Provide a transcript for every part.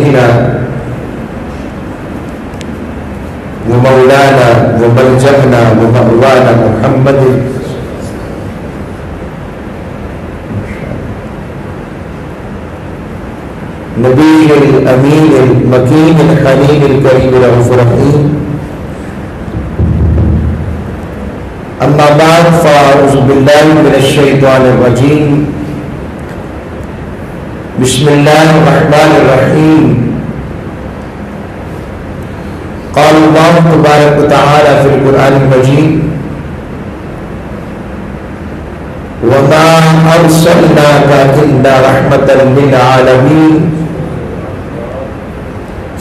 نبينا ومولانا وملجأنا ومأوانا محمد نبي الأمين المكين الحنين الكريم الرؤوف الرحيم. أما بعد فأعوذ بالله من الشيطان الرجيم. بسم الله الرحمن الرحيم. قال الله تبارك وتعالى في القرآن المجيد: وما أرسلناك إلا رحمة للعالمين.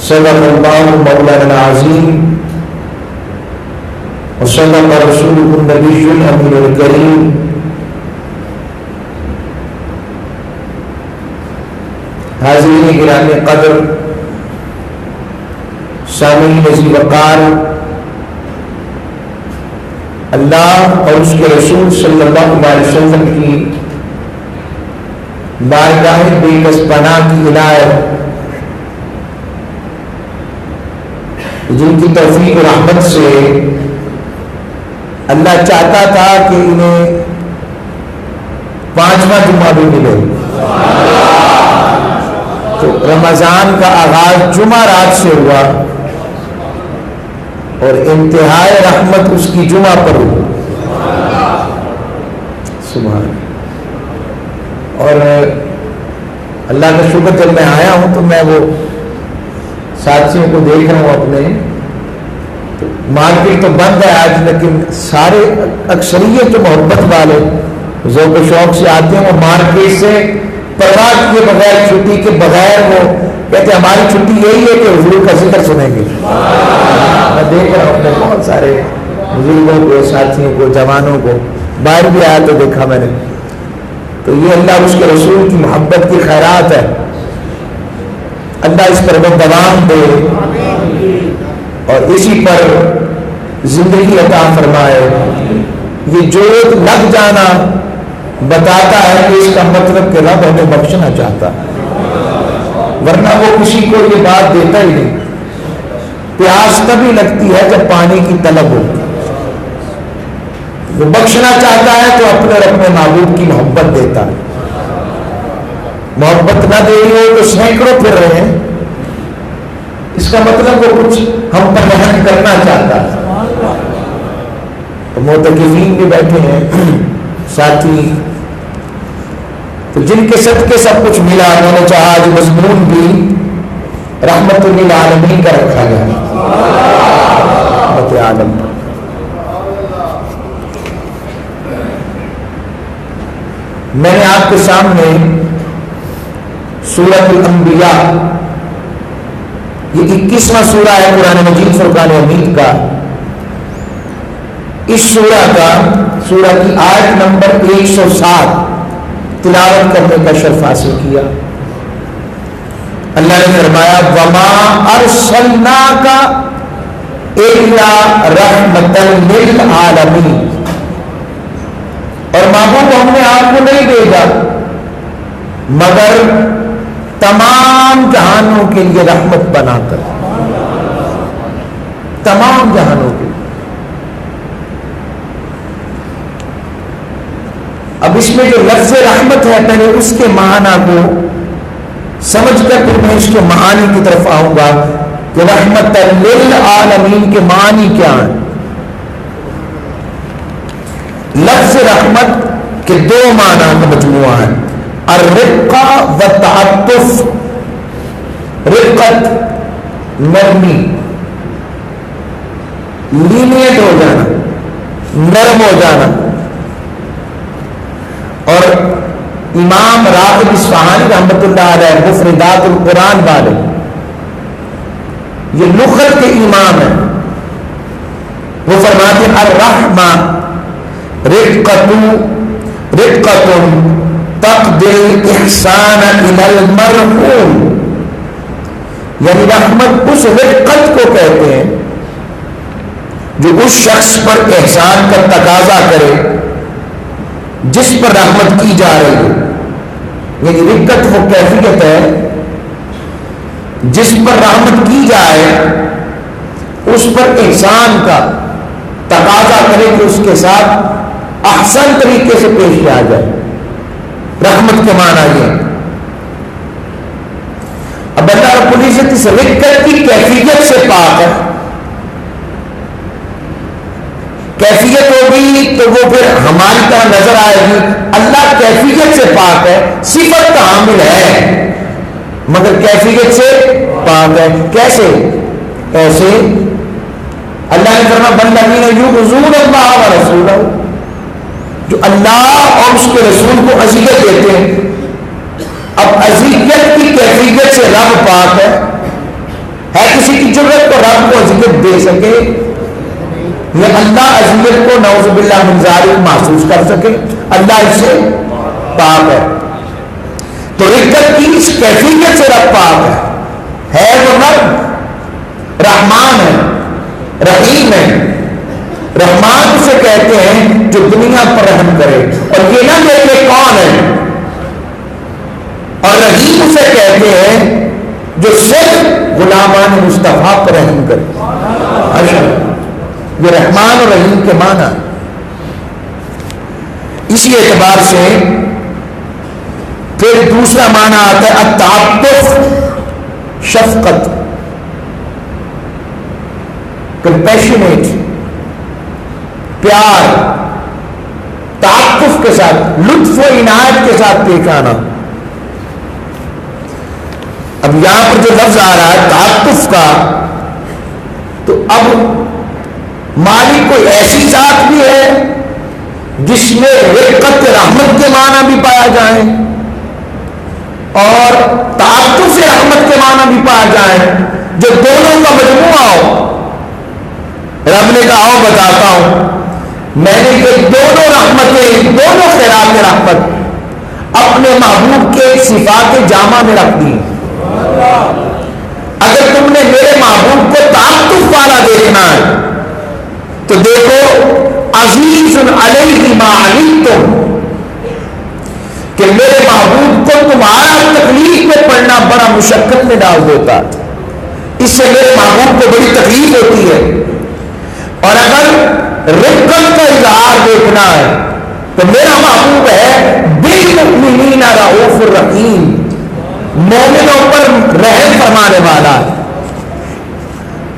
صدق الله مولانا العظيم وصدق رسوله النبي الأمين الكريم. حاضرین گرامی قدر، سامعین عزیز وقار، اللہ اور اس کے رسول صلی اللہ علیہ وسلم کی بارگاہ بے کس پناہ کی عنایت، جن کی توفیق و رحمت سے اللہ چاہتا تھا کہ انہیں 5واں جمعہ بھی ملے، تو رمضان کا آغاز جمعہ رات سے ہوا اور انتہائی رحمت اس کی جمعہ پر ہوئی. سبحان. اور اللہ کا شکر، جب میں آیا ہوں تو میں وہ ساتھیوں کو دیکھ رہا ہوں اپنے، مارکیٹ تو بند ہے آج، لیکن سارے اکثریت جو محبت والے ذوق و شوق سے آتے ہیں، وہ مارکیٹ سے پرواہ کیے بغیر، چھٹی کے بغیر، وہ کہتے ہیں ہماری چھٹی یہی ہے کہ حضور کا ذکر سنیں گے. میں دیکھ رہا ہوں اپنے بہت سارے بزرگوں کو، ساتھیوں کو، جوانوں کو، باہر بھی آیا تو دیکھا میں نے. تو یہ اللہ اس کے رسول کی محبت کی خیرات ہے. اللہ اس پر وہ دوام دے اور اسی پر زندگی عطا فرمائے. یہ جوت لگ جانا بتاتا ہے کہ اس کا مطلب کہ رب ہمیں بخشنا چاہتا ہے، ورنہ وہ کسی کو یہ بات دیتا ہی نہیں. پیاس تبھی لگتی ہے جب پانی کی طلب ہو. وہ بخشنا چاہتا ہے تو اپنے اور اپنے معبود کی محبت دیتا ہے. محبت نہ دے رہی ہو تو سینکڑوں پھر رہے ہیں، اس کا مطلب وہ کچھ ہم پر رحم کرنا چاہتا ہے. تو معتکفین بھی بیٹھے ہیں ساتھی، تو جن کے صدقے سب کچھ ملا، انہوں نے چاہا جو مضمون بھی رحمت للعالمین کا رکھا گیا، رحمت عالم. میں نے آپ کے سامنے سورۃ الانبیاء، یہ 21واں سورہ ہے قرآن مجید فرقان حمید کا. اس سورہ کی آیت نمبر 107 تلاوت کرنے کا شرف حاصل کیا. اللہ نے فرمایا: وما ارسلناک الا رحمتا للعالمین. اور محبوب، ہم نے آپ کو نہیں بھیجا مگر تمام جہانوں کے لیے رحمت بنا کر، تمام جہانوں کے. اب اس میں جو لفظ رحمت ہے، پہلے اس کے معنی کو سمجھ کر پھر میں اس کے معانی کی طرف آؤں گا کہ رحمت للعالمین کے معنی کیا ہیں. لفظ رحمت کے دو معنی کا مجموعہ ہے: الرقہ والتعطف. رقت نرمی، لینیٹ ہو جانا، نرم ہو جانا. اور امام راغب اصفہانی رحمۃ اللہ علیہ مفردات القرآن والے، یہ لغت کے امام ہیں، وہ فرماتے ہیں الرحمہ رقۃ تقضی الاحسان الی المرحوم. یعنی رحمت اس رقت کو کہتے ہیں جو اس شخص پر احسان کا تقاضا کرے جس پر رحمت کی جا رہی ہے. یعنی رقت وہ کیفیت ہے جس پر رحمت کی جائے اس پر احسان کا تقاضا کرے کہ اس کے ساتھ احسن طریقے سے پیش کیا جائے. رحمت کے معنی یہ. اب اللہ رب العزت اس رقت کی کیفیت سے پاک ہے. کیفیت ہوگی تو وہ پھر ہماری طرح نظر آئے گی. اللہ کیفیت سے پاک ہے, صفت کا حامل ہے مگر کیفیت سے پاک ہے. کیسے؟ ایسے اللہ نے فرمایا والذین یؤذون اللہ ورسولہ, جو اللہ اور اس کے رسول کو اذیت دیتے ہیں. اب اذیت کی کیفیت سے رب پاک ہے کسی کی جرأت کو رب کو اذیت دے سکے یا اللہ اذیت کو نعوذ باللہ من ذالک محسوس کر سکے؟ اللہ اس سے پاک ہے. تو رقت کی اس کیفیت سے رب پاک ہے وہ رب رحمان ہے, رحیم ہے. رحمان اسے کہتے ہیں جو دنیا پر رحم کرے اور یہ نہ دیکھے کون ہے, اور رحیم اسے کہتے ہیں جو صرف غلامان مصطفیٰ پر رحم کرے. یہ رحمان اور رحیم کے معنی. اسی اعتبار سے پھر دوسرا معنی آتا ہے التعاطف, شفقت, کمپیشنیٹ, پیار, تعاطف کے ساتھ, لطف و عنایت کے ساتھ پیش آنا. اب یہاں پر جو لفظ آ رہا ہے تعاطف کا, تو اب مالک کوئی ایسی ذات بھی ہے جس میں رقت رحمت کے معنی بھی پایا جائے اور تعاطف رحمت کے معنی بھی پایا جائے, جو دونوں کا مجموعہ ہو. رب نے کہا ہو بتاتا ہوں میں نے یہ دونوں رحمتیں, دونوں خیرات رحمت اپنے محبوب کے صفات جامع میں رکھ دی. اگر تم نے میرے محبوب کو تعاطف والا دیکھنا ہے تو دیکھو عزیز علیہ ما عنتم, کہ میرے محبوب کو تمہارا تکلیف میں پڑنا بڑا مشقت میں ڈال دیتا, اس سے میرے محبوب کو بڑی تکلیف ہوتی ہے. اور اگر رقت کا اظہار دیکھنا ہے تو میرا محبوب ہے بالمؤمنین رؤوف الرحیم, مومنوں پر رحم فرمانے والا ہے.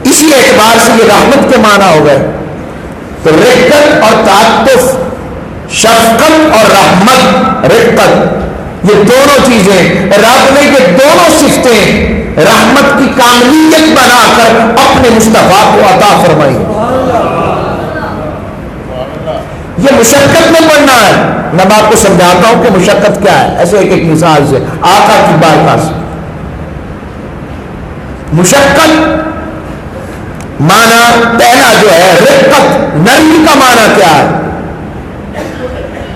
اسی اعتبار سے یہ رحمت کے معنی ہو گئے. تو رقت اور تعاطف, شفقت اور رحمت, رقت, یہ دونوں چیزیں رب نے یہ دونوں صفتیں رحمت کی کاملیت بنا کر اپنے مصطفیٰ کو عطا فرمائی. یہ مشقت میں پڑھنا ہے. میں آپ کو سمجھاتا ہوں کہ مشقت کیا ہے, ایسے ایک ایک مثال سے, آقا کی بارگاہ سے. مشقت معنی پہلا جو ہے رقت, نرمی کا معنی کیا ہے؟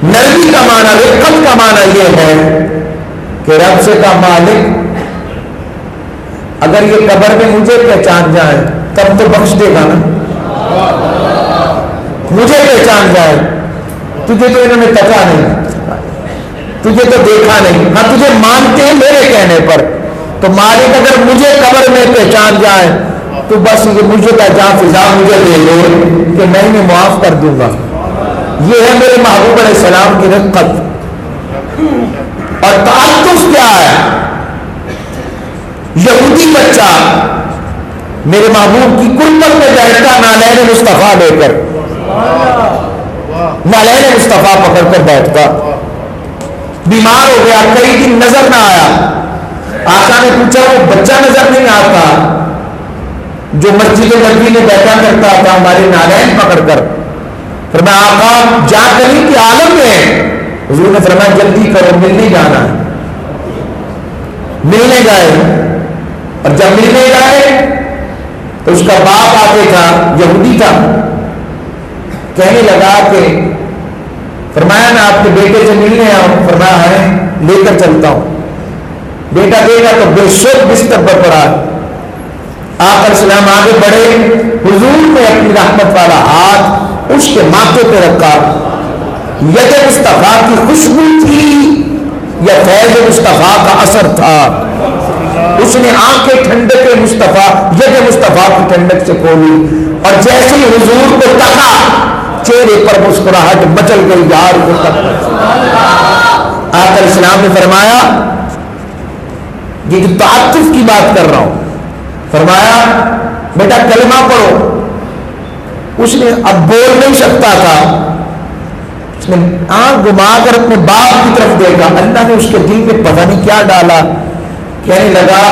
نرمی کا معنی, رقت کا معنی یہ ہے کہ رب سے کا مالک اگر یہ قبر میں مجھے پہچان جائے تب تو بخش دے گا نا. مجھے پہچان جائے, تجھے تو انہوں نے تکا نہیں, تجھے تو دیکھا نہیں, ہاں تجھے مانتے ہیں میرے کہنے پر, تو مالک اگر مجھے قبر میں پہچان جائے تو بس یہ مجھے کا جہاں فضا مجھے دے لے کہ میں انہیں معاف کر دوں گا. یہ ہے میرے محبوب علیہ السلام کی رقت. اور تعاطف کیا ہے؟ یہودی بچہ میرے محبوب کی قربت میں بیٹھتا نالین مصطفیٰ لے کر, نالین مصطفیٰ پکڑ کر بیٹھتا, بیمار ہو گیا, کئی دن نظر نہ آیا. آقا نے پوچھا وہ بچہ نظر نہیں آتا جو مسجد نبوی میں بیٹھا کرتا تھا ہمارے نالین پکڑ کر؟ فرمایا آقا جا کری کے عالم میں. حضور نے فرمایا جلدی کرو, ملنے جانا ہے. ملنے گئے, اور جب ملنے گئے تو اس کا باپ آتے تھا, یہودی تھا, کہنے لگا کہ فرمایا میں آپ کے بیٹے سے ملنے آؤں. فرمایا ہے لے کر چلتا ہوں. بیٹا دے گا تو بے شک بستر پر پڑا. آقا السلام آگے بڑھے, حضور نے اپنی رحمت والا ہاتھ اس کے ماتھے پہ رکھا. ید مصطفیٰ کی خوشبو تھی یا فیض مصطفیٰ کا اثر تھا؟ اس نے آنکھیں ٹھنڈک مصطفیٰ ید مصطفیٰ کی ٹھنڈک سے کھولی اور جیسے ہی حضور کو تکا چہرے پر مسکراہٹ مچل گئی یار کو تک آقا السلام نے فرمایا یہ جو تعاطف کی بات کر رہا ہوں فرمایا بیٹا کلمہ پڑھو اس نے اب بول نہیں سکتا تھا اس نے آنکھ گھما کر اپنے باپ کی طرف دیکھا اللہ نے اس کے دل میں پتہ نہیں کیا ڈالا کہنے لگا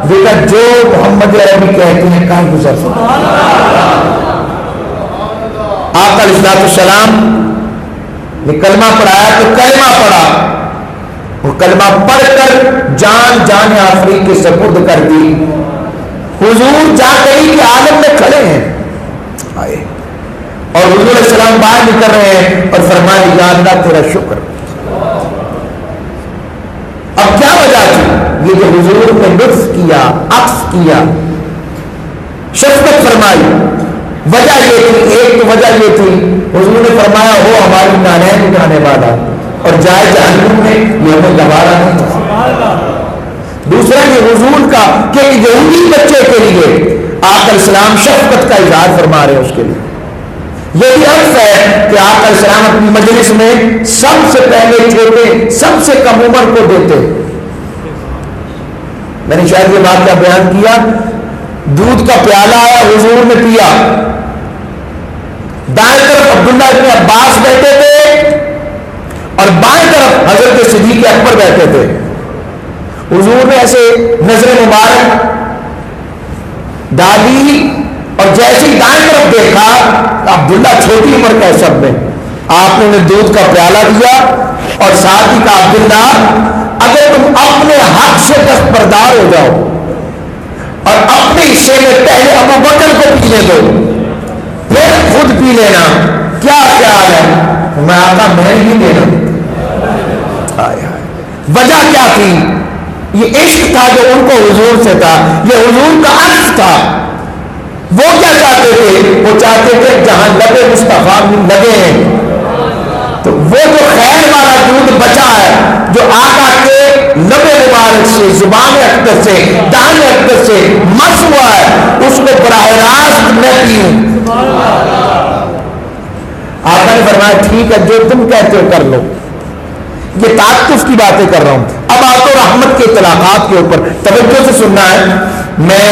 بیٹا جو محمد عربی کہتے ہیں کہاں گزر سکتا آقا علیہ السلام نے کلمہ پڑھایا تو کلمہ پڑھا وہ کلمہ پڑھ کر جان آفری کے سپرد کر دی حضور جا کہیں کے عالم میں کھڑے ہیں آئے اور حضور علیہ السلام باہر نکل رہے ہیں اور فرمائے یا اللہ تیرا شکر اب کیا وجہ تھی یہ جو حضور نے لطف کیا عطف کیا شفقت فرمائی وجہ یہ تھی ایک تو وجہ یہ تھی حضور نے فرمایا ہو ہماری نانین اٹھانے والا اور جائے جہنم میں یہ ہمیں گوارا نہیں تھا دوسرا یہ حضور کا کہ یہودی بچے کے لیے آقا السلام شفقت کا اظہار فرما رہے ہیں اس کے لیے یہ بھی عرض ہے کہ آقا السلام اپنی مجلس میں سب سے پہلے چھوٹے سب سے کم عمر کو دیتے میں نے شاید یہ بات کا بیان کیا دودھ کا پیالہ آیا حضور نے پیا دائیں طرف عبداللہ ابن عباس بیٹھے تھے اور بائیں طرف حضرت صدیق اکبر بیٹھے تھے حضور نے ایسے نظر مبارک ڈالی اور جیسے ہی دائیں طرف دیکھا عبداللہ چھوٹی عمر کا ہے سب میں آپ نے انہیں دودھ کا پیالہ دیا اور ساتھ ہی کہا عبداللہ اگر تم اپنے حق سے دستبردار ہو جاؤ اور اپنے حصے میں پہلے ابو بکر کو پینے دو پھر خود پی لینا کیا خیال ہے میں آقا میں نہیں لینا وجہ کیا تھی یہ عشق تھا جو ان کو حضور سے تھا یہ حضور کا عطف تھا وہ کیا چاہتے تھے وہ چاہتے تھے جہاں لبے مصطفیٰ لگے ہیں تو وہ جو خیر والا دودھ بچا ہے جو آقا کے لبے مبارک سے زبان اقدس سے دہن اقدس سے مس ہوا ہے اس کو براہ راست میں پیوں آقا نے فرمایا ٹھیک ہے جو تم کہتے ہو کر لو یہ تعاطف کی باتیں کر رہا ہوں اب آپ کو رحمت کے اطلاقات کے اوپر توجہ سے سننا ہے میں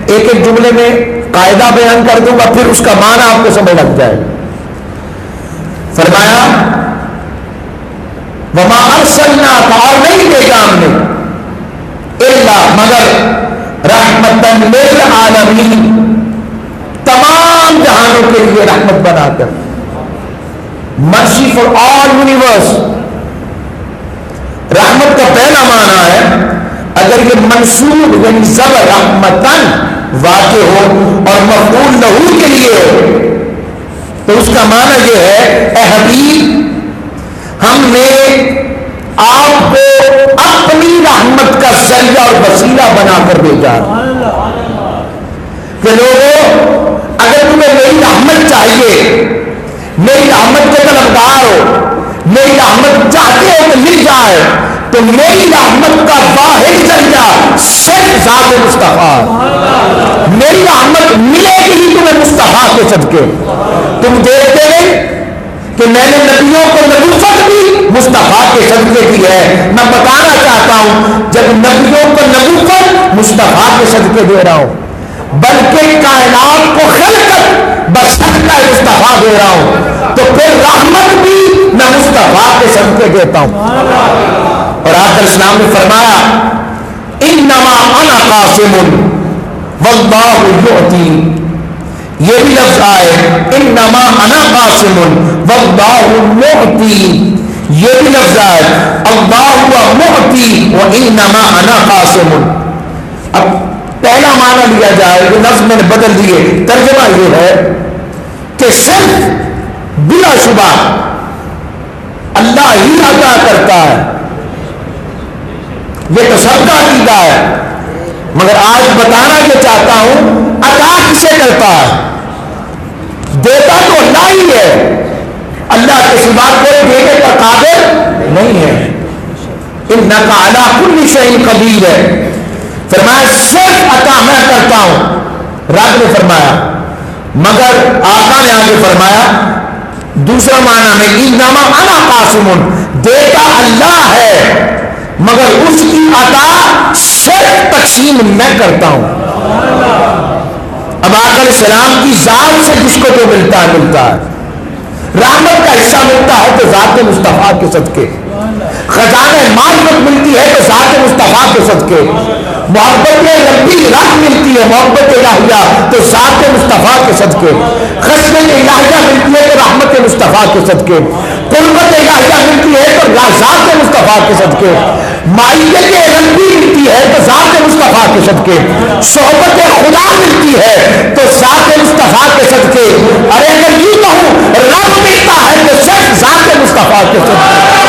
ایک ایک جملے میں قاعدہ بیان کر دوں گا پھر اس کا معنی آپ کو سمجھ لگ جائے فرمایا وما ارسلناک اور نہیں بھیجا ہم نے الا مگر رحمتاً للعالمین تمام جہانوں کے لیے رحمت بنا کر مرسی فار آل یونیورس رحمت کا پہلا معنی ہے اگر یہ منصوب یعنی زبر رحمتاً واقع ہو اور مفعول لہو کے لیے ہو تو اس کا معنی یہ ہے اے حبیب ہم نے آپ کو اپنی رحمت کا ذریعہ اور وسیلہ بنا کر بھیجا کہ لوگوں اگر تمہیں میری رحمت چاہیے میری رحمت کے طلبگار ہو میری رحمت چاہتے ہو کہ مل جائے تو میری رحمت کا واحد ذریعہ صرف ذات مصطفیٰ میری رحمت ملے گی تمہیں مصطفیٰ کے صدقے تم دیکھتے ہیں کہ میں نے نبیوں کو نبوت بھی مصطفیٰ کے صدقے کی ہے میں بتانا چاہتا ہوں جب نبیوں کو نبوت مصطفیٰ کے صدقے دے رہا ہوں بلکہ کائنات کو خلقت بصدقہ مصطفیٰ دے رہا ہوں تو پھر رحمت بھی میں مصطفیٰ کے صدقے دیتا ہوں اور آخر اسلام نے فرمایا انما انا قاسم واللہ یعطی یہ بھی لفظ آئے انما انا قاسم واللہ معطی یہ بھی لفظ آئے اللہ ہوا معطی وانما انا قاسم اب پہلا معنی لیا جائے جو لفظ میں نے بدل دیے ترجمہ یہ ہے کہ صرف بلا شبہ اللہ ہی عطا کرتا ہے یہ تو سب کا عقیدہ ہے مگر آج بتانا یہ چاہتا ہوں عطا کسے کرتا ہے دیتا تو اللہ ہی ہے اللہ کے سوا کوئی دینے کا قادر نہیں ہے انک علی کل شیء قدیر ہے فرمایا صرف عطا میں کرتا ہوں. رب نے فرمایا مگر آقا نے آگے فرمایا دوسرا معنی میں انما انا قاسم، دیتا اللہ ہے مگر اس کی عطا صرف تقسیم میں کرتا ہوں. اب آقا علیہ السلام کی ذات سے جس کو جو ملتا ہے ملتا ہے. رحمت کا حصہ ملتا ہے تو ذات مصطفیٰ کے صدقے، خزانہ معرفت ملتی ہے تو ذات مصطفیٰ کے صدقے، محبت ربی رحم ملتی ہے محبت الہیہ تو ذات مصطفیٰ کے صدقے، خشیت الہیہ ملتی ہے تو رحمت مصطفیٰ کے صدقے، قربت الہیہ ملتی ہے تو ذات مصطفیٰ کے صدقے، معیت ربی ملتی ہے تو ذات مصطفیٰ کے صدقے، صحبت خدا ملتی ہے تو ذات مصطفیٰ کے صدقے. ارے اگر یوں کہوں رب ملتا ہے تو صرف ذات مصطفیٰ کے صدقے.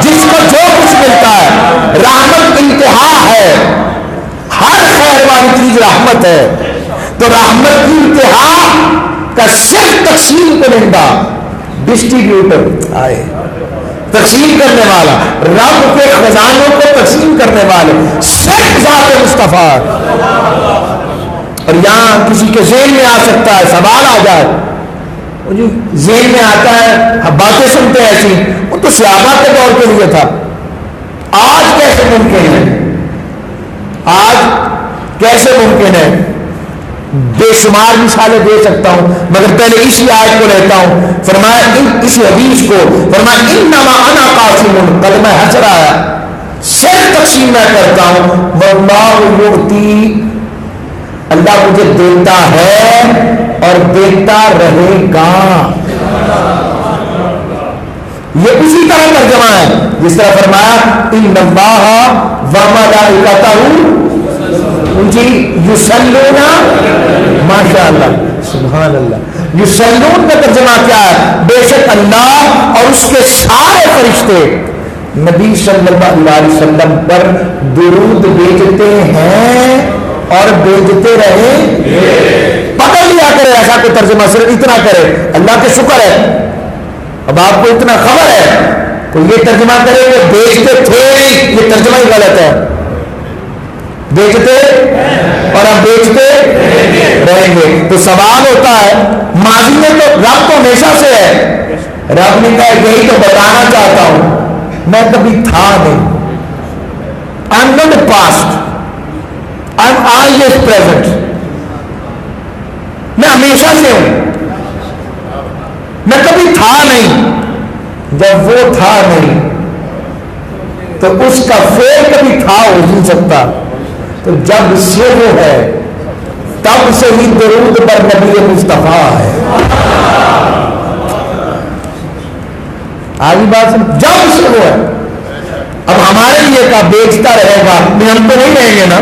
جس کو جو کچھ ملتا ہے رحمت انتہا ہے، ہر خیر والی چیز رحمت ہے، تو رحمت کی انتہا کا صرف تقسیم کنندہ ڈسٹریبیوٹر آئے، تقسیم کرنے والا، رب کے خزانوں کو تقسیم کرنے والے صرف ذات مصطفیٰ. اور یہاں کسی کے ذہن میں آ سکتا ہے سوال آ جائے، جو ذہن میں آتا ہے باتیں سنتے ہیں ایسی، وہ تو صحابہ کے دور کے لیے تھا، آج کیسے ممکن ہے؟ آج کیسے ممکن ہے؟ بے شمار مثالیں دے سکتا ہوں مگر پہلے اسی آیت کو لیتا ہوں. فرمایا اس حدیث کو فرمایا انما انا قاسم، قد میں حشر آیا صرف تقسیم میں کرتا ہوں، واللہ یؤتی، اللہ مجھے دیتا ہے اور دیتا رہے گا. یہ اسی طرح ترجمہ ہے جس طرح فرمایا ان اللہ وملائکتہ جی یصلون، ماشاء اللہ سبحان اللہ، یصلون کا ترجمہ کیا ہے؟ بے شک اللہ اور اس کے سارے فرشتے نبی صلی اللہ علیہ وسلم پر درود بھیجتے ہیں اور بھیجتے رہیں. پکڑ لیا کرے ایسا کوئی ترجمہ صرف اتنا کرے اللہ کے شکر ہے. اب آپ کو اتنا خبر ہے تو یہ ترجمہ کرے کہ بیچتے تھے نہیں، یہ ترجمہ ہی غلط ہے. بیچتے اور اب بیچتے رہیں گے. تو سوال ہوتا ہے ماضی میں تو رب تو ہمیشہ سے ہے، رب نے کہا یہی تو بتانا چاہتا ہوں میں کبھی تھا نہیں. I am not past, I am always present. میں ہمیشہ سے ہوں، میں کبھی تھا نہیں. جب وہ تھا نہیں تو اس کا فعل کبھی تھا ہو نہیں سکتا. تو جب سے وہ ہے تب سے ہی درود پر نبی مصطفیٰ ہے. آگے بات سن، جب سے وہ ہے. اب ہمارے لیے کا بیچتا رہے گا، ہم تو نہیں رہیں گے نا،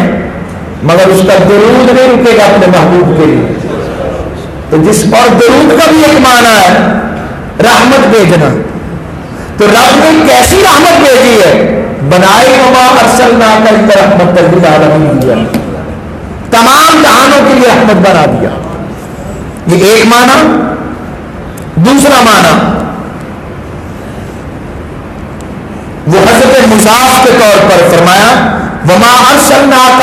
مگر اس کا درود نہیں رکے گا اپنے محبوب کے لیے. تو جس اور درود کا بھی ایک معنی ہے رحمت بھیجنا. تو رب نے کیسی رحمت بھیجی ہے؟ بنائے وما ارسلناک الا رحمۃ للعالمین دیا، تمام جہانوں کے لیے رحمت بنا دیا. یہ ایک معنی. دوسرا معنی وہ حضرت مضاف کے طور پر فرمایا وما ارسلناک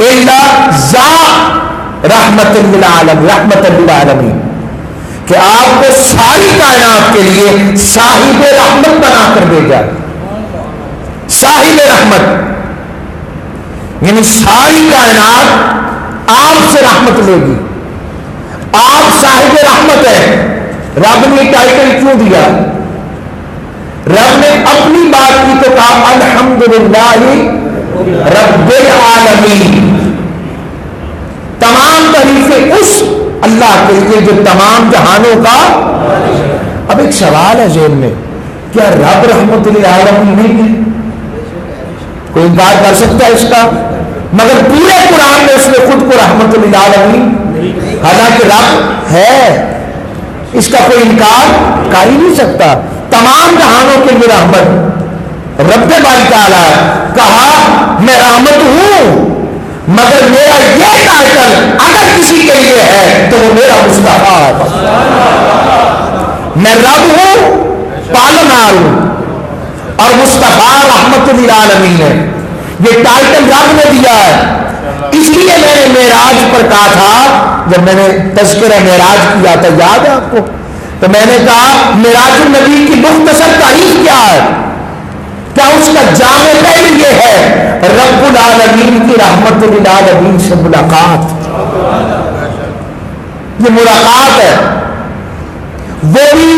الا ذا رحمت للعالمین، رحمت للعالمین، کہ آپ کو ساری کائنات کے لیے صاحب رحمت بنا کر بھیجا. صاحب رحمت یعنی ساری کائنات آپ سے رحمت لے گی. آپ صاحب رحمت ہیں. رب نے ٹائٹل کیوں دیا؟ رب نے اپنی بات کی تو کہا الحمدللہ رب العالمین. تمام تعریفیں اس اللہ کے لیے جو تمام جہانوں کا. اب ایک سوال ہے ذہن میں، کیا رب رحمت للعالمین نہیں ہے؟ کوئی انکار کر سکتا ہے اس کا؟ مگر پورے قرآن میں اس نے خود کو رحمت للعالمین، حالانکہ رب ہے، اس کا کوئی انکار کر ہی نہیں سکتا. تمام جہانوں کے لیے رحمت. رب باری تعالیٰ کہا میں رحمت ہوں مگر میرا یہ ٹائٹل اگر کسی کے لیے ہے تو وہ میرا مصطفیٰ ہے. میں رب ہوں، پالنہار ہوں، اور مصطفیٰ رحمت للعالمین ہے. یہ ٹائٹل رب نے دیا ہے. اس لیے میں نے معراج پر کہا تھا، جب میں نے تذکرہ معراج کیا تھا، یاد ہے آپ کو؟ تو میں نے کہا معراج النبی کی مختصر تعریف کیا ہے؟ کیا اس کا جامع پہلو یہ ہے رب العالمین کی رحمت للعالمین سے ملاقات. یہ ملاقات ہے، وہ بھی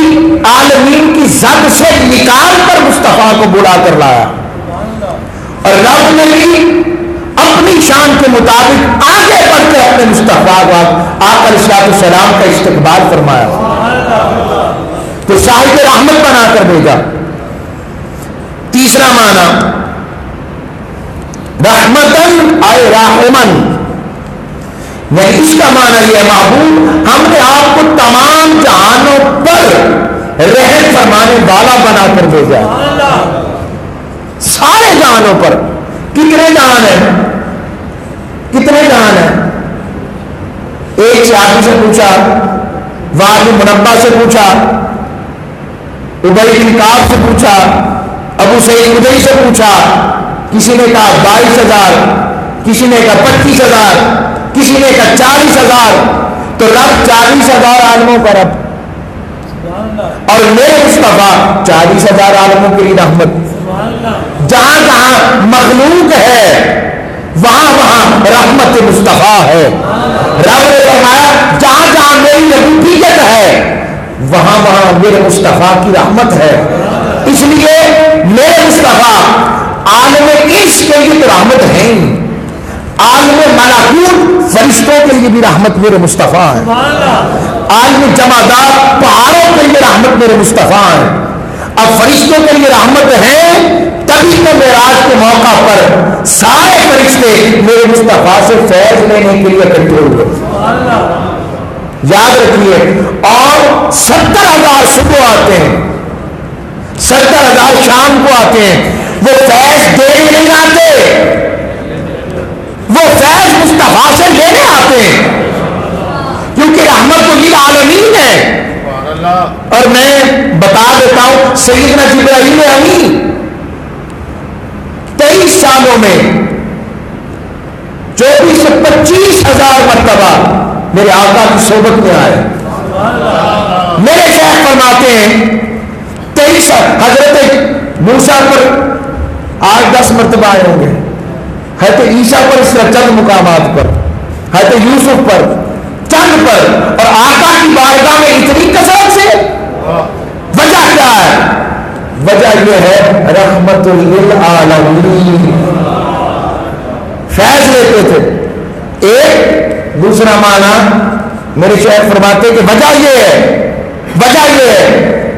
عالمین کی زد سے نکال کر مصطفیٰ کو بلا کر لایا، اور رب نے بھی اپنی شان کے مطابق آگے بڑھ کر اپنے مصطفیٰ کو آقا علیہ السلام کا استقبال فرمایا، تو صاحب رحمت بنا کر بھیجا. تیسرا معنی رحمتن اے راحمن، یعنی اس کا معنی یہ ہے محبوب ہم نے آپ کو تمام جہانوں پر رحم فرمانے والا بنا کر بھیجا. سارے جہانوں پر. کتنے جہان ہیں؟ کتنے جہان ہیں؟ ایک صحابی سے پوچھا، واد منبع سے پوچھا، ابی بن کعب سے پوچھا، ابو سعید خدری سے پوچھا، کسی نے کہا 22,000، کسی نے کہا 25,000، کسی نے کہا 40,000. تو رب 40,000 عالموں کا رب، اور میرے مصطفیٰ 40,000 عالموں کے لیے رحمت. جہاں جہاں مخلوق ہے وہاں وہاں رحمت مصطفیٰ ہے. رب نے فرمایا جہاں جہاں میری ربوبیت ہے وہاں وہاں میرے مصطفیٰ کی رحمت ہے. اس لیے میرے مصطفیٰ عالم عرش کے لیے تو رحمت ہے، عالم ملکوت فرشتوں کے لیے بھی رحمت میرے مصطفیٰ ہے، عالم جمادات پہاڑوں کے لیے رحمت میرے مصطفیٰ ہے. اب فرشتوں کے لیے رحمت ہے، تبھی تو معراج کے موقع پر سارے فرشتے میرے مصطفیٰ سے فیض لینے کے لیے اکٹھے ہوئے. یاد رکھیے. اور 70,000 صبح آتے ہیں، 70,000 شام کو آتے ہیں. وہ فیض دینے نہیں آتے، وہ فیض مصطفیٰ سے لینے آتے ہیں، کیونکہ رحمت للعالمین ہے. اور میں بتا دیتا ہوں سیدنا جبرائیل امین 23 سالوں میں 24 سے 25,000 مرتبہ میرے آقا کی صحبت میں آئے. میرے شیخ فرماتے ہیں 23 حضرت موسیٰ پر 8-10 مرتبہ آئے ہوں گے، حضرت عیسیٰ پر اس طرح چند مقامات پر، حضرت یوسف پر چند پر، اور آقا کی بارگاہ میں اتنی کثرت سے. وجہ کیا ہے؟ وجہ یہ ہے رحمت للعالمین، فیض لیتے تھے. ایک دوسرا معنی میرے شیخ فرماتے کہ وجہ یہ ہے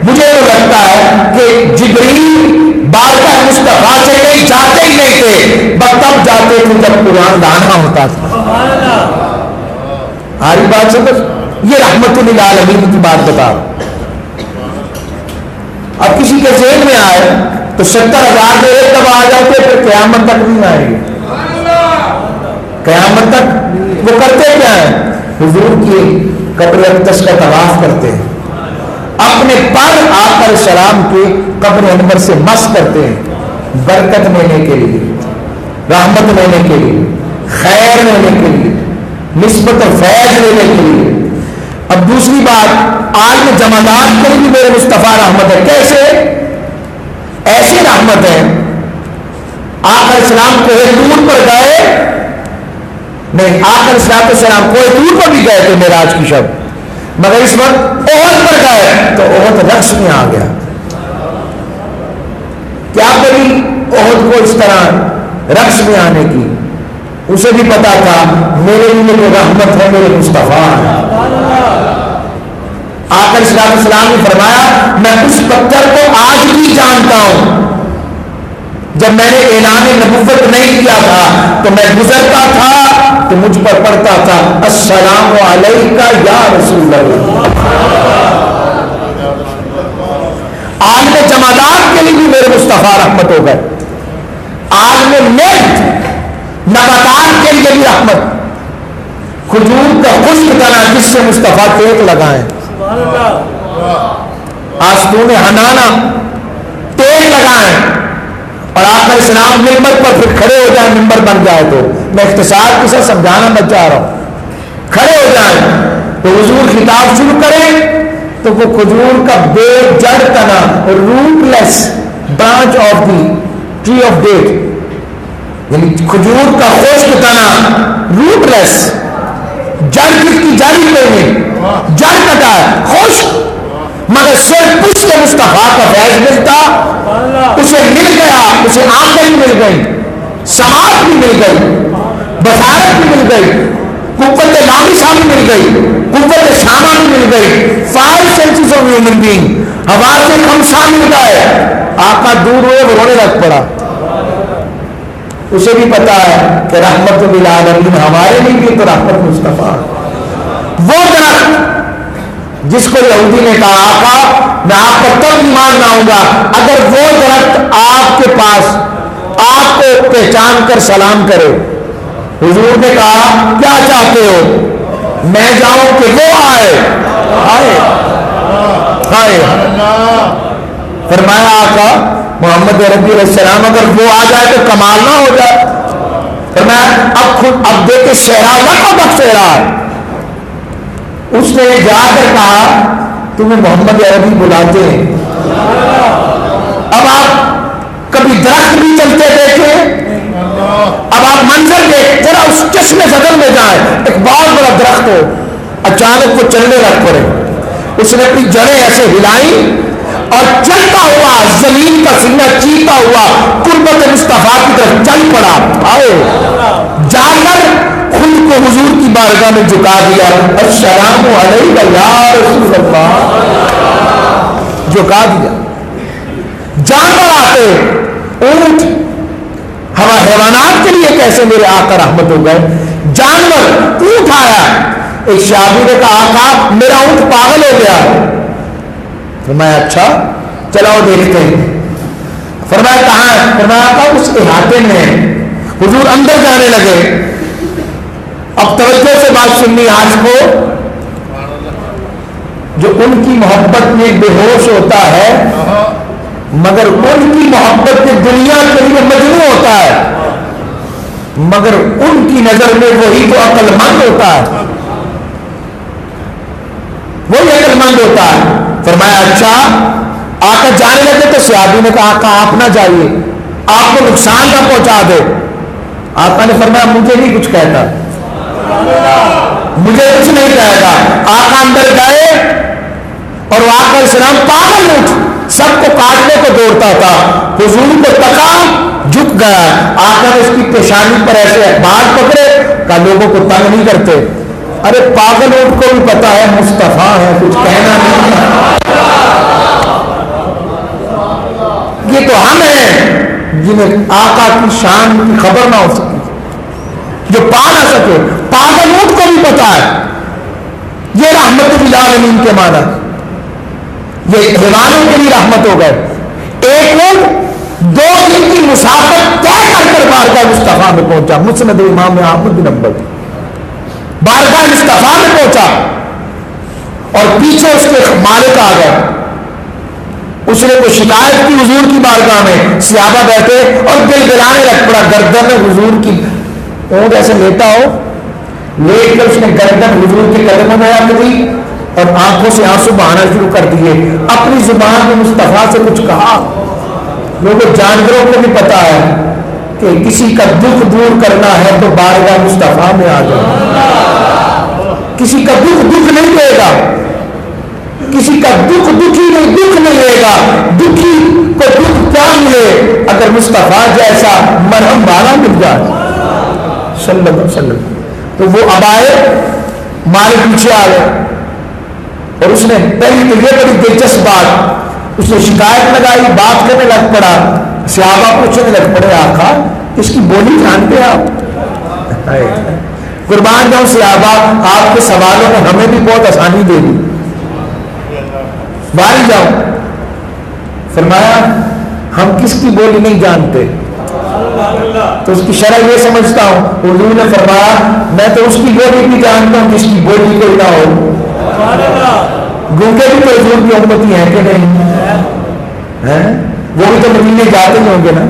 مجھے تو لگتا ہے کہ جبریل بارگاہ مصطفیٰ سے کہیں جاتے ہی نہیں تھے، بس تب جاتے تھے جب قرآن لانا ہوتا تھا. آری بات سمجھ؟ یہ رحمت للعالمین کی بات بتا. اب کسی کے ذہن میں آئے تو 70,000 میں ایک دفعہ آ جاتے پھر قیامت تک نہیں آئے گی. قیامت تک وہ کرتے کیا ہیں؟ حضور کی قبر اقدس کا طواف کرتے ہیں، اپنے پر آقا علیہ السلام کے قبر انور سے مس کرتے ہیں، برکت لینے کے لیے، رحمت لینے کے لیے، خیر لینے کے لیے، نسبت و فیض لینے کے لیے. اب دوسری بات عالم جمادات کے لیے بھی میرے مصطفیٰ رحمت ہے. کیسے؟ ایسی رحمت ہے آقا علیہ السلام کوہ طور پر گئے نہیں، آقا علیہ السلام کوہ طور پر بھی گئے تھے معراج کی شب، مگر اس وقت احد پر گئے تو احد رقص میں آ گیا. کیا کری احد کو اس طرح رقص میں آنے کی؟ اسے بھی پتا تھا میرے لیے جو رحمت ہے میرے مصطفیٰ ہے. آقا علیہ السلام نے فرمایا میں اس پتھر کو آج بھی جانتا ہوں، جب میں نے اعلان نبوت نہیں کیا تھا تو میں گزرتا تھا تو مجھ پر پڑھتا تھا السلام علیکہ یا رسول اللہ. عالم جمادات کے لیے بھی میرے مصطفیٰ رحمت ہو گئے. عالم نیت نباتات کے لیے بھی رحمت، کھجور کا خشک تنا جس سے مصطفیٰ ٹیک لگائیں، آستون حنانا ٹیک لگائیں، اور آقا اسلام ممبر پر پھر کھڑے ہو جائیں، ممبر بن جائے تو میں اختصار کے ساتھ سمجھانا میں چاہ رہا ہوں، کھڑے ہو جائیں تو حضور خطاب شروع کریں تو وہ کھجور کا بے جڑ تنا، rootless branch of the tree of date, یعنی کھجور کا خشک تنا روٹ لیس، جڑ کس کی جڑی پہ نہیں، جڑ کٹا ہے خشک، مگر صرف اس کے مصطفیٰ کا فیض ملتا، اسے مل گیا، اسے آمدنی مل گئی، سماعت بھی مل گئی، بصارت بھی مل گئی، قوت لامسہ بھی مل گئی، قوت شامہ بھی مل گئی، 5 senses of human being، حواس خمسہ مل گئے، آقا دور ہوئے وہ رونے لگ پڑا، اسے بھی پتا ہے کہ رحمت للعالمین ہمارے لیے بھی تو رحمت مصطفیٰ، وہ درخت جس کو یہودی نے کہا آقا میں آپ پر تب ایمان لاؤں گا اگر وہ درخت آپ کے پاس آپ کو پہچان کر سلام کرے، حضور نے کہا کیا چاہتے ہو، میں جاؤں کہ وہ آئے آئے آئے، فرمایا آقا محمد عربی علیہ السلام اگر وہ آ جائے تو کمال نہ ہو جائے، فرمایا اب دیکھے صحرا لقب صحرا ہے، اس نے جا کر کہا تمہیں محمد عربی بلاتے ہیں، اب آپ کبھی درخت بھی چلتے دیکھے، اب آپ منظر دیکھ ذرا اس چشم زدل میں جائیں، ایک بہت بڑا درخت ہو، اچانک وہ چلنے لگ پڑے، اس نے اپنی جڑیں ایسے ہلائیں اور چلتا ہوا زمین کا سینہ چیتا ہوا قربت مصطفیٰ کی طرف چل پڑا، آئے جا کر خود کو حضور کی بارگاہ میں جھکا دیا، السلام علیکہ یا رسول اللہ، جھکا دیا۔ جانور آتے، اونٹ، حیوانات کے لیے کیسے میرے آقا رحمت ہو گئے، جانور، اونٹ آیا، ایک شعبی نے کہا آقا میرا اونٹ پاگل ہو گیا، فرمایا اچھا چلاؤ دیکھتے ہیں، فرمایا کہاں ہے، فرمایا آقا اس احاطے میں، حضور اندر جانے لگے، اب توجہ سے بات سننی آج کو، جو ان کی محبت میں بے ہوش ہوتا ہے مگر ان کی محبت میں دنیا کے لیے مجنون ہوتا ہے، مگر ان کی نظر میں وہی تو عقل مند ہوتا ہے، وہی عقل مند ہوتا ہے۔ فرمایا اچھا، آقا جانے لگے تو صحابی نے کہا آقا آپ نہ جائیے، آپ کو نقصان نہ پہنچا دے، آقا نے فرمایا مجھے نہیں کچھ کہتا، مجھے کچھ نہیں کہے گا۔ آقا اندر گئے اور آقا السلام پاگل اٹھ سب کو کاٹنے کو دوڑتا تھا، حضور کو تکا جھک گیا، آقا نے اس کی پیشانی پر ایسے بال پکڑے، کہا لوگوں کو تنگ نہیں کرتے، ارے پاگل اٹھ کو بھی پتا ہے مصطفیٰ ہے، کچھ کہنا نہیں ہے، یہ تو ہم ہیں جنہیں آقا کی شان کی خبر نہ ہو سکی، جو پا نہ سکے، پاگل اونٹ کو بھی پتا ہے، یہ رحمت للعالمین کے معنی، یہ حیوانوں کے لیے رحمت ہو گئے۔ ایک اونٹ 2 دن کی مسافت طے کر کر بارگاہ مصطفیٰ میں پہنچا، مسند امام احمد بن حنبل، بارگاہ مصطفیٰ میں پہنچا اور پیچھے اس کے مالک آ گئے، اس نے کوئی شکایت کی حضور کی بارگاہ میں، صحابہ بیٹھے اور دل دلانے لگ پڑا، گردن میں حضور کی اونٹ ایسے لیٹا ہو، لیٹ کر اس نے گردن حضور کے قدموں میں رکھ دی اور آنکھوں سے آنسو بہانا شروع کر دیے، اپنی زبان میں مصطفیٰ سے کچھ کہا۔ لوگوں جانوروں کو بھی پتا ہے کہ کسی کا دکھ دور کرنا ہے تو بارگاہ مصطفیٰ میں آ جاؤ، کسی کا دکھ نہیں دے گا، کسی کا دکھ دکھی نہیں، دکھ نہیں لے گا، دکھی کو دکھ کیا ملے اگر مصطفیٰ جیسا مرہم والا مل جائے صلی اللہ علیہ وسلم۔ تو وہ اب آئے، مالک پیچھے آ گئے اور اس نے پہلی تو یہ بڑی دلچسپ بات، اس نے شکایت لگائی، بات کرنے لگ پڑا، صحابہ پوچھنے لگ پڑے آقا اس کی بولی جانتے آپ؟ قربان جاؤں صحابہ، آپ کے سوالوں نے ہمیں بھی بہت آسانی دے دی، باری جاؤ۔ فرمایا ہم کس کی بولی نہیں جانتے، تو اس کی شرح یہ سمجھتا ہوں، حضور نے فرمایا میں تو اس کی بولی بھی جانتا ہوں جس کی بولی کوئی نہ ہو۔ گونگے بھی تو حضور کی امتی ہیں کہ نہیں؟ وہ بھی تو مدینے جاتے ہی ہوں گے نا،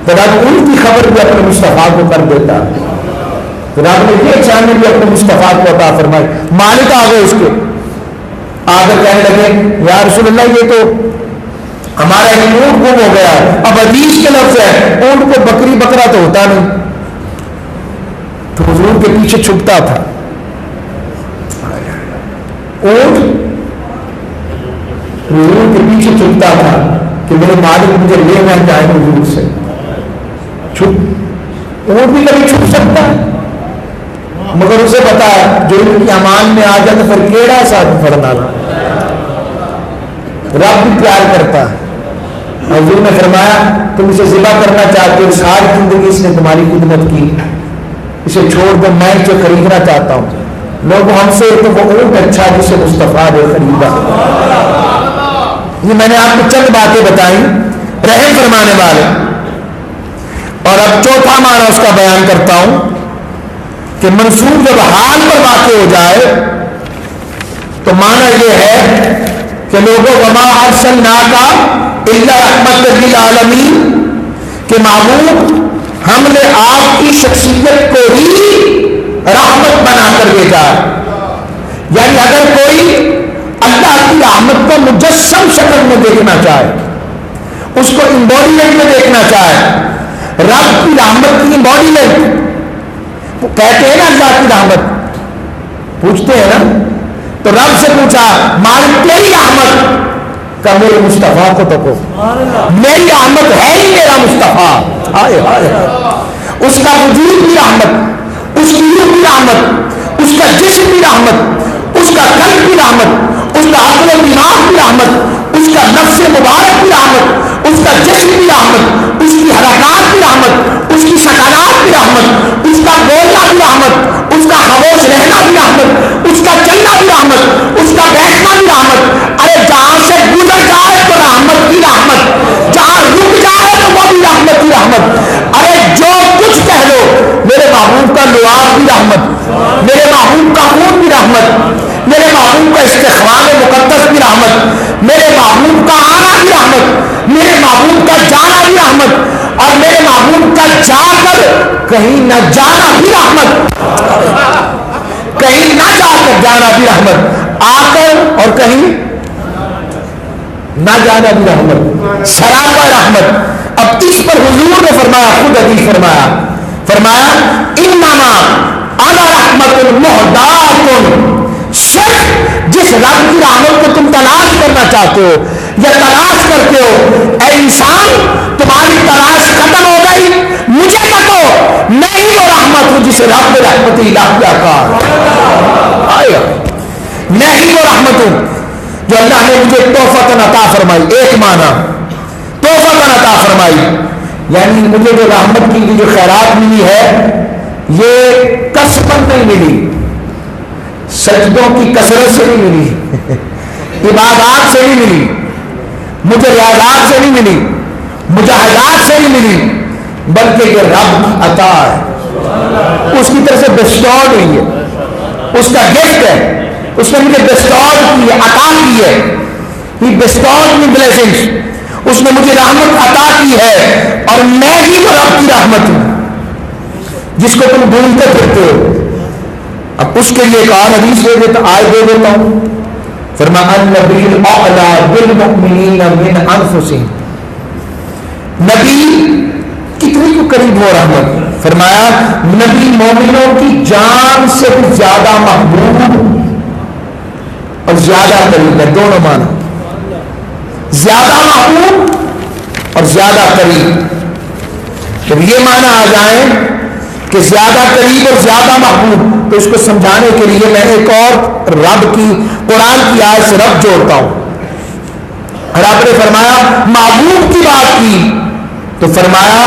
تو رب ان کی خبر بھی اپنے مصطفیٰ کو کر دیتا۔ تو رب نے یہ چاہنے بھی اپنے مصطفیٰ کو عطا فرمائی۔ مالک آ گئے اس کے، آ کر کہنے لگے یا رسول اللہ یہ تو ہمارا ایک اونٹ گم ہو گیا ہے۔ اب حدیث کے لفظ ہے اونٹ کو بکری بکرا تو ہوتا نہیں، تو حضور کے پیچھے چھپتا تھا اونٹ، حضور کے پیچھے چھپتا تھا کہ میرے مالک مجھے لے نہ جائے حضور سے۔ چھپ اونٹ بھی کبھی چھپ سکتا ہے، مگر اسے پتا ہے جو ان کی امان میں آ جائے تو پھر کیڑا سا پڑنا لا۔ رب بھی پیار کرتا ہے۔ حضور نے فرمایا تم اسے ذبح کرنا چاہتے ہو، ساری زندگی اس نے تمہاری خدمت کی، اسے چھوڑ دو، میں اسے خریدنا چاہتا ہوں۔ لوگ ہم سے تو وہ اونٹ اچھا جسے مصطفیٰ نے خریدا۔ یہ میں نے آپ کو چند باتیں بتائیں رحم فرمانے والے، اور اب چوتھا معنی اس کا بیان کرتا ہوں کہ منصوب جب حال پر واقع ہو جائے تو معنی یہ ہے کہ لوگوں وما ارسلناک الا رحمت للعالمین، کہ معبود ہم نے آپ کی شخصیت کو ہی رحمت بنا کر بھیجا ہے۔ یعنی اگر کوئی اللہ کی رحمت کو مجسم شکل میں دیکھنا چاہے، اس کو امبوڈیمنٹ میں دیکھنا چاہے، رب کی رحمت کی امبوڈیمنٹ، وہ کہتے ہیں نا اللہ کی رحمت، پوچھتے ہیں نا، تو رب سے پوچھا مالک تیری رحمت کا میرے مصطفیٰ کو تو کو، میری رحمت ہے ہی میرا مصطفیٰ، ہائے ہائے، اس کا وجود بھی رحمت، اس کی روح بھی رحمت، اس کا جسم بھی رحمت، اس کا قلب بھی رحمت، اس کا عقل و دماغ بھی رحمت، اس کا نفس مبارک بھی رحمت، اس کا جسم بھی رحمت، اس کی حرکات بھی رحمت، اس کی سکانات بھی رحمت، اس کا بولنا بھی رحمت، اس کا خاموش رہنا بھی رحمت، اس کا چلنا بھی رحمت، اس کا بیٹھنا بھی رحمت۔ ارے جہاں سے گزر جائے تو رحمت کی رحمت، جہاں رک جائے تو وہ بھی رحمت کی رحمت۔ ارے جو کچھ کہہ لو، میرے محبوب کا لعاب بھی رحمت، میرے محبوب کا خون بھی رحمت، میرے محبوب کا استخراج مقدس بھی رحمت، میرے محبوب کا آنا بھی رحمت، میرے محبوب کا جانا بھی رحمت، اور میرے محبوب کا جا کر کہیں نہ جانا بھی رحمت، کہیں نہ جا کر جانا بھی رحمت، آ کر اور کہیں نہ جانا بھی رحمت، سراپا رحمت۔ اب اس پر حضور نے فرمایا، خود حدیث فرمایا انما انا رحمت مہدات، صرف جس رب کی رحمت کو تم تلاش کرنا چاہتے ہو یا تلاش کرتے ہو، اے انسان تمہاری تلاش ختم ہو گئی، مجھے بتو، میں ہی وہ رحمت ہوں جسے رب رحمت الہیہ کہا، میں ہی وہ رحمت ہوں جو اللہ نے مجھے تحفۃ عطا فرمائی۔ ایک معنی تحفۃ عطا فرمائی، یعنی مجھے جو رحمت کی جو خیرات ملی ہے یہ کسباً نہیں ملی، سجدوں کی کثرت سے نہیں ملی، عبادات سے نہیں ملی، مجھے ریاضات سے نہیں ملی، مجاہدات سے نہیں ملی، بلکہ یہ رب کی عطا ہے، اس کی طرف سے بسٹارڈ ہوئی ہے، اس کا گفٹ ہے، اس نے مجھے بسٹارڈ کی ہے، عطا کی ہے، ہی بسٹارڈ می بلیسنگز، اس نے مجھے رحمت عطا کی ہے، اور میں ہی وہ رب کی رحمت ہوں جس کو تم ڈھونڈتے پھرتے ہو۔ اب اس کے لیے ایک اور حدیث دے دیتا، آئے دے دیتا ہوں، فرمایا النبی الاعلی بالمؤمنین من انفسہم، نبی کتنی کو قریب ہو رحمت، فرمایا نبی مومنوں کی جان سے بھی زیادہ محبوب اور زیادہ قریب ہے، دونوں معنی، زیادہ محبوب اور زیادہ قریب۔ جب یہ معنی آ جائیں کہ زیادہ قریب اور زیادہ محبوب، تو اس کو سمجھانے کے لیے میں ایک اور رب کی قرآن کی آیت سے رب جوڑتا ہوں۔ رب نے فرمایا محبوب کی بات کی تو فرمایا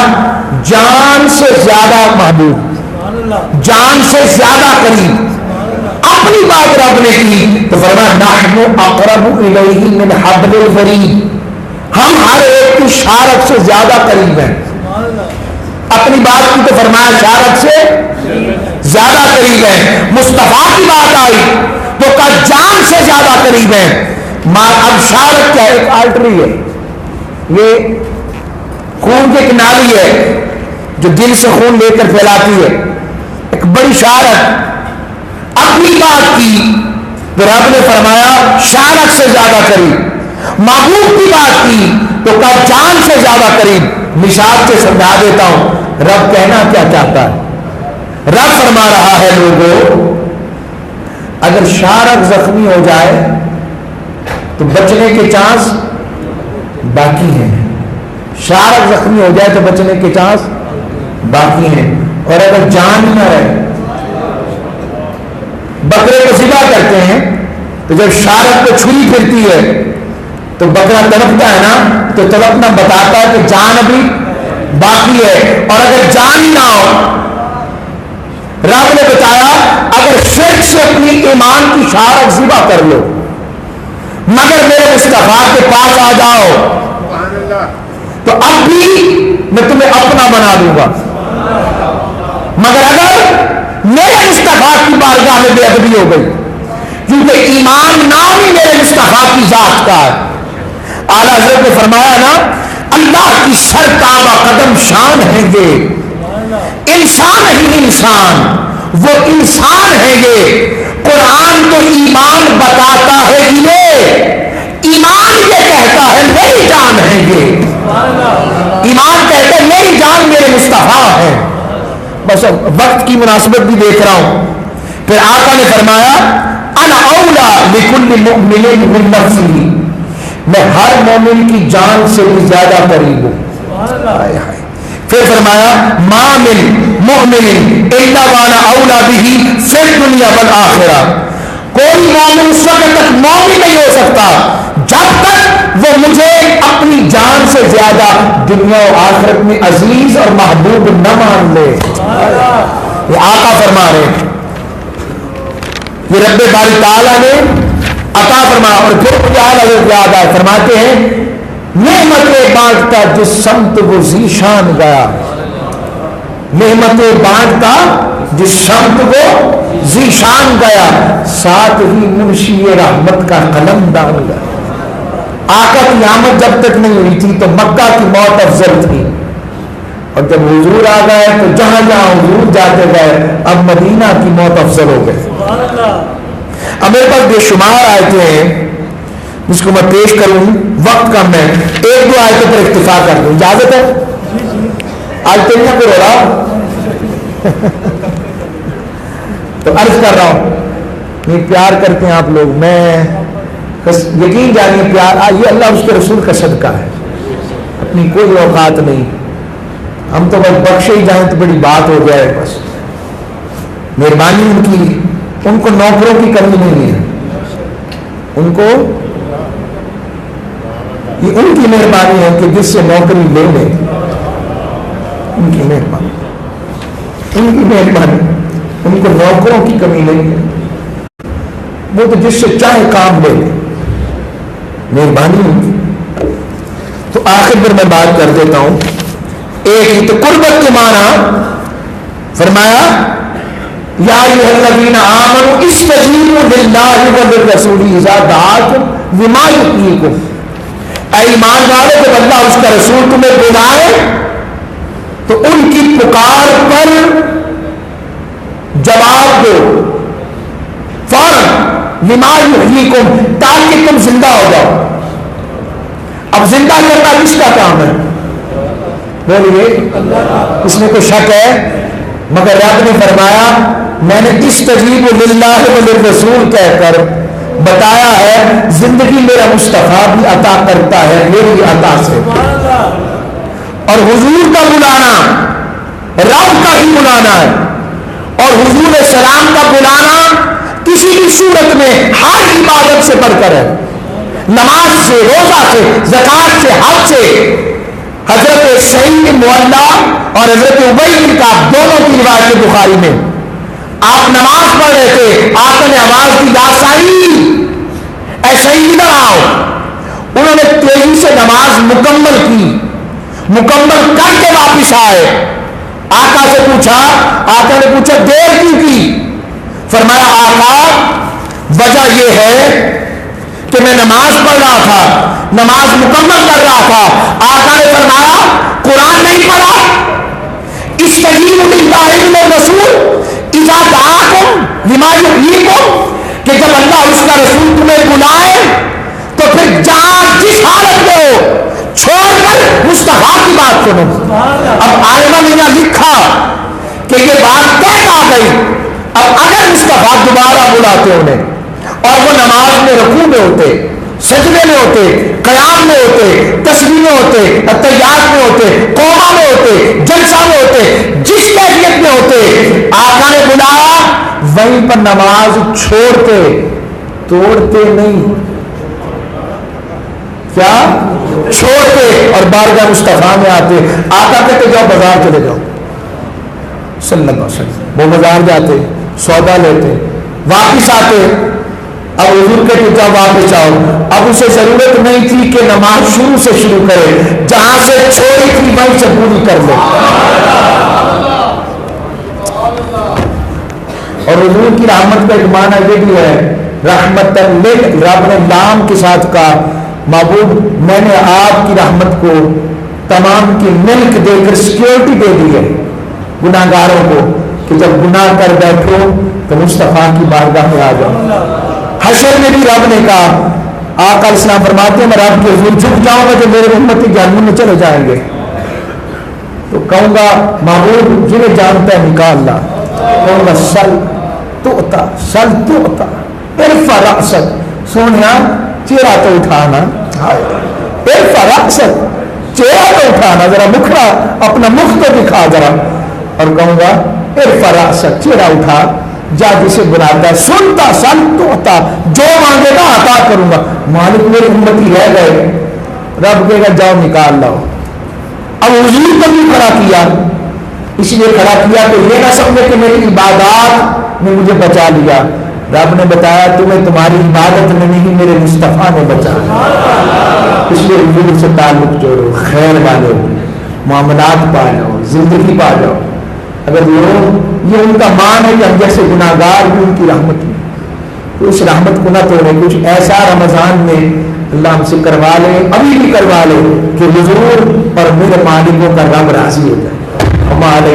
جان سے زیادہ محبوب، جان سے زیادہ قریب۔ اپنی بات رب نے کی تو فرمایا نحن اقرب الیہ من حبل الورید، ہم ہر ایک کی شارک سے زیادہ قریب ہیں۔ اپنی بات کی تو فرمایا شارک سے زیادہ قریب ہے. مصطفیٰ کی بات آئی تو کہا جان سے زیادہ قریب ہے. اب شارک کیا ہے؟ ایک آرٹری ہے، یہ خون کی ایک نالی ہے جو دل سے خون لے کر پھیلاتی ہے، ایک بڑی شارک. اپنی بات کی تو رب نے فرمایا شارک سے زیادہ قریب. محبوب کی بات کی تو کہا جان سے زیادہ قریب. مثال سے سمجھا دیتا ہوں رب کہنا کیا چاہتا ہے. رب فرما رہا ہے لوگوں اگر شارک زخمی ہو جائے تو بچنے کے چانس باقی ہیں. شارک زخمی ہو جائے تو بچنے کے چانس باقی ہیں. اور اگر جان نہ رہے، بکرے کو ذبح کرتے ہیں تو جب شارک پہ چھری پھرتی ہے تو بکرا تڑپتا ہے نا، تو تڑپنا بتاتا ہے کہ جان ابھی باقی ہے. اور اگر جان ہی نہ ہو، رب نے بتایا اگر شرک سے اپنی ایمان کی شارک ذبح کر لو مگر میرے مصطفیٰ کے پاس آ جاؤ تو اب بھی میں تمہیں اپنا بنا دوں گا. مگر اگر میرے مصطفیٰ کی بارگاہ میں بے ادبی ہو گئی، کیونکہ ایمان نام ہی میرے مصطفیٰ کی ذات کا ہے. اعلیٰ حضرت نے فرمایا نا اللہ کی سرتابہ قدم شان ہیں یہ انسان ہی انسان، وہ انسان ہے یہ. قرآن تو ایمان بتاتا ہے یہ، ایمان یہ کہتا ہے میری جان ہے یہ. ایمان کہتا ہے میری جان میرے مصطفیٰ ہے. بس وقت کی مناسبت بھی دیکھ رہا ہوں. پھر آقا نے فرمایا انا اولا لکل مؤمن من نفسہ، میں ہر مومن کی جان سے بھی زیادہ قریب ہوں. پھر فرمایا ما من مؤمن الا وانا اولا بہ فی الدنیا والآخرہ، کوئی مومن اس وقت تک مومن نہیں ہو سکتا جب تک وہ مجھے اپنی جان سے زیادہ دنیا و آخرت میں عزیز اور محبوب نہ مان لے. یہ آقا فرما رہے ہیں، یہ رب باری تعالیٰ نے عطا فرمایا. اور پھر مجھے حضرت یاد آئے، فرماتے ہیں نعمتیں بانٹتا جس سمت وہ ذیشان گیا، نعمتیں بانٹتا جس سمت وہ ذیشان گیا، ساتھ ہی منشی رحمت کا قلم دان گیا. آقا کی آمد جب تک نہیں ہوئی تھی تو مکہ کی موت افضل تھی، اور جب حضور آ گئے تو جہاں جہاں حضور جاتے گئے اب مدینہ کی موت افضل ہو گئے. اب میرے پاس بے شمار آیتیں ہیں جس کو میں پیش کروں، وقت کم ہے، ایک دو آیتوں پر اکتفا کر دوں، اجازت ہے؟ آج تیریا کو رو رہا تو عرض کر رہا ہوں نہیں پیار کرتے ہیں آپ لوگ، میں یقین جانیے پیار یہ اللہ اس کے رسول کا صدقہ ہے، اپنی کوئی اوقات نہیں. ہم تو بس بخشے ہی جائیں تو بڑی بات ہو جائے. بس مہربانی ان کی، ان کو نوکروں کی کمی نہیں ہے، ان کو یہ ان کی مہربانی ہے کہ جس سے نوکری لے لے، ان کی مہربانی، ان کی مہربانی، ان کو نوکروں کی کمی نہیں ہے، وہ تو جس سے چاہے کام لے لے، مہربانی ان کی. تو آخر پر میں بات کر دیتا ہوں. ایک ہی تو قربت کے معنی فرمایا یا ایھا الذین آمنوا استجیبوا للہ وللرسول اذا دعاکم لما یحییکم، اے ایمان والو جب اللہ اس کا رسول تمہیں بلائے تو ان کی پکار پر جواب دو فوراً، لما یحییکم تاکہ تم زندہ ہو جاؤ. اب زندہ کرنا کس کا کام ہے؟ بولیے، اس میں کوئی شک ہے؟ مگر رب نے فرمایا میں نے استجیب للہ وللرسول کہہ کر بتایا ہے زندگی میرا مصطفیٰ بھی عطا کرتا ہے میری عطا سے. اور حضور کا بلانا رب کا ہی بلانا ہے، اور حضور السلام کا بلانا کسی بھی صورت میں ہر عبادت سے بڑھ کر ہے، نماز سے، روزہ سے، زکوٰۃ سے، حج سے. حضرت سعید بن معلہ اور حضرت ابی بن کعب دونوں کی روایت بخاری میں آپ نماز پڑھ رہے تھے، آپ نے آواز دی یا سعید، اے سعید ادھر آؤ. انہوں نے تیزی سے نماز مکمل کی، مکمل کر کے واپس آئے آقا سے پوچھا، آقا نے پوچھا دیر کیوں کی؟ فرمایا آقا وجہ یہ ہے کہ میں نماز پڑھ رہا تھا، نماز مکمل کر رہا تھا۔ آقا نے فرمایا قرآن نہیں پڑھا؟ استجیبوا للہ والرسول اذا دعاکم لما یحییکم، کہ جب اللہ اس کا رسول تمہیں بلائے تو پھر جہاں جس حالت میں ہو چھوڑ کر مصطفیٰ کی بات سنو۔ اب عالمہ نے یہاں لکھا کہ یہ بات طے آ گئی، اب اگر مصطفیٰ دوبارہ بلاتے انہیں اور وہ نماز میں رکوع میں ہوتے، سجدے میں ہوتے، قیام میں ہوتے، تسبیح میں ہوتے، تحیات میں ہوتے، قوما میں ہوتے، جلسہ میں ہوتے، جس کیفیت میں ہوتے، آقا نے بلایا وہیں پر نماز چھوڑتے، توڑتے نہیں، کیا چھوڑتے اور بارگاہ مصطفیٰ میں آتے۔ آقا کہتے جاؤ بازار چلے جاؤ، صلی اللہ علیہ وسلم، وہ بازار جاتے، سودا لیتے، واپس آتے، اب حضور کہتے جاؤ واپس آؤ۔ اب اسے ضرورت نہیں تھی کہ نماز شروع سے شروع کرے، جہاں سے چھوڑی تھی وہیں سے پوری کر لے۔ اور حضور کی رحمت کا ایک معنی یہ بھی ہے، رحمت لل، رب نے لام کے ساتھ کہا معبود میں نے آپ کی رحمت کو تمام کی ملک دے کر سیکیورٹی دے دی ہے گناہگاروں کو، کہ جب گناہ کر بیٹھو تو مصطفیٰ کی بارگاہ میں آ جاؤ۔ حشر میں بھی رب نے کہا، آقا اسلام فرماتے ہیں میں رب کے حضور جھک جاؤں گا جو میرے امتی جہنم میں چلے جائیں گے، تو کہوں گا معبود جنہیں جانتا ہے نکال لا، کہوں گا سل توتا سل توتا ارفع رأسک، سونیا چہرہ تو اٹھانا، ارفع رأسک چہرہ تو اٹھانا، ذرا مکھڑا اپنا مخ تو دکھا ذرا، اور کہوں گا ارفع رأسک چہرہ اٹھا، جا جسے بلاتا ہے، سنتا سن تو عطا، جو مانگے گا عطا کروں گا۔ مالک میری امتی رہ گئے، رب کہے گا جاؤ نکال لاؤ۔ اب حضور کو بھی کھڑا کیا، اس لیے کھڑا کیا کہ یہ نہ سمجھے کہ میری عبادات نے مجھے بچا لیا، رب نے بتایا تمہیں تمہاری عبادت نے نہیں میرے مصطفیٰ نے بچایا، اس لیے حضور سے تعلق جوڑو، خیر والے ہو، معاملات پا جاؤ، زندگی پا جاؤ۔ اگر لوگ یہ ان کا مان ہے کہ ہم جیسے گناہگار بھی ان کی رحمت میں، تو اس رحمت کو نہ توڑے، کچھ ایسا رمضان میں اللہ ہم سے کروا لے، ابھی بھی کروا لے کہ حضور اور میرے مالکوں کا رب راضی ہو جائے۔ ہمارے